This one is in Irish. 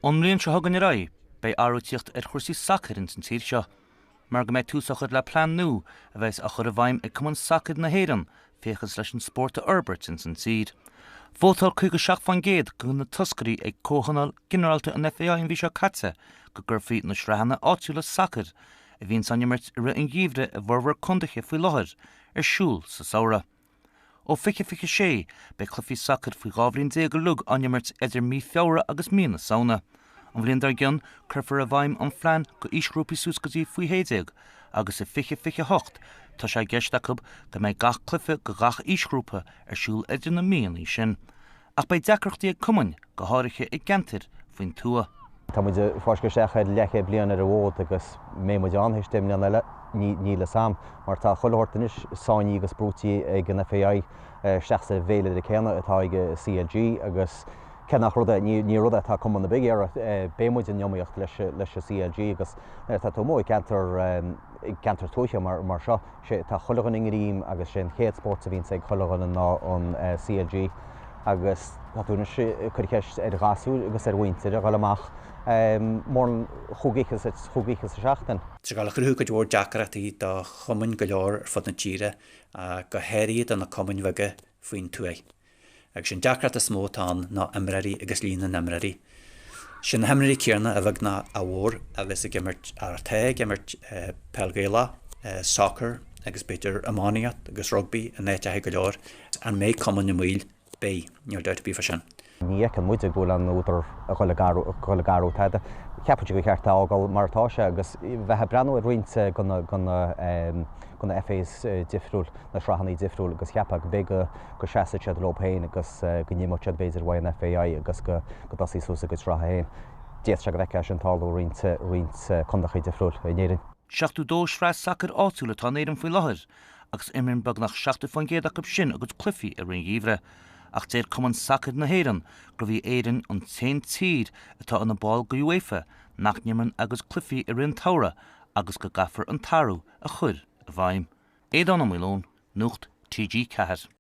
Onmlíonn se thugann ra bei Athruithe Cúrsaí sacair in san tír seo, mar go méid túsachad le plán nua a bheits a chur a bhaim ag cumann sacair na Éirinn féchas leis an spórt a Éirinn in san tír. Fótáil 57% go na toscarí ag cóhanal generalta an FAI in bhí seo catsa go gurfaí na srehanna áitiúla sacair a bhíonn san himirt i rith an gíomhre a bhormhar condacha faoi láthair ar siúl sa samhraidh. Ó fiche be chlufií sacair faoi gábhríonn déag go lug an himirt idir mí feabhra agus mína saona. An bhliain dar gcionn chuirfar a bhaim an phlean go ísgrúpaí súscotí faoi héideag agus i fiche tá sé gceist acu go méid gach cluife go gach ísgrúpa ar siúl idir na míonaí sin. Ach bei deacrachtaí ag cumann go háirithe i gceantar faoin tua. Tá muid fáisceirseacha lecha bliain ar a bhód agus mé muid antheiste mna ní le sam, mar tá choilthirtanis sáinní agus brútaí ag an FAI seachsa bhéile de chéanna atá ag CLG agus cenach rud ní rud atá cumann na big ar bémuid an neomíocht leis a CLG agus tá tú mó cantar tuaithe mar seo tá chulagan ingríim agus sin chéad spórt a bhíonn ag chulagan an CLG agus táúna chuceist ar gasú agus ar bhainte ar amach mór chugichas a seachtain. Tá gála chuú go dúir deacrataí do chumann go leor ar fud na tíre a go héiríad an na cumann bhaige faoin tú. Agus sin deacrat a smótán ná imreirí agus lína imreirí. Sin himirí céarna a bheith ná a bhór a bheits a gimirt bearaithe, gimirt pelgéile, sacair agus beidir amániaat agus rugby a néitethe go leor an méid cumann na míl bé níor deit bí sin. Ní an muide ggóil an útar a chuile garú teide. Ceappaide go cheart ágáil martá se agus bheitthe breanú a roiinte gona FA's difriúil na srehannaí difriúil agus cheappa go bé go seasaid lophéin agus go níimiid béidir bhain FAI agus go dasí súsa go sreathain. Déas se go bheice an talú roiinte condachaí difriúil in Éirinn. 62 sreas sacair áitiúla tá Éirinn faoi láthair agus imrinn bag nach 60% acu sin agus clufií a ring gíomhre. Ach déir cumann sacair na Éirinn go bhí Éirinn an 10 tír atá an na báil go UEFA nach nimmann agus clufií i rinn tabhra agus go gafar an tarú a chur a bhaim. Éad an am Nucht TG 4.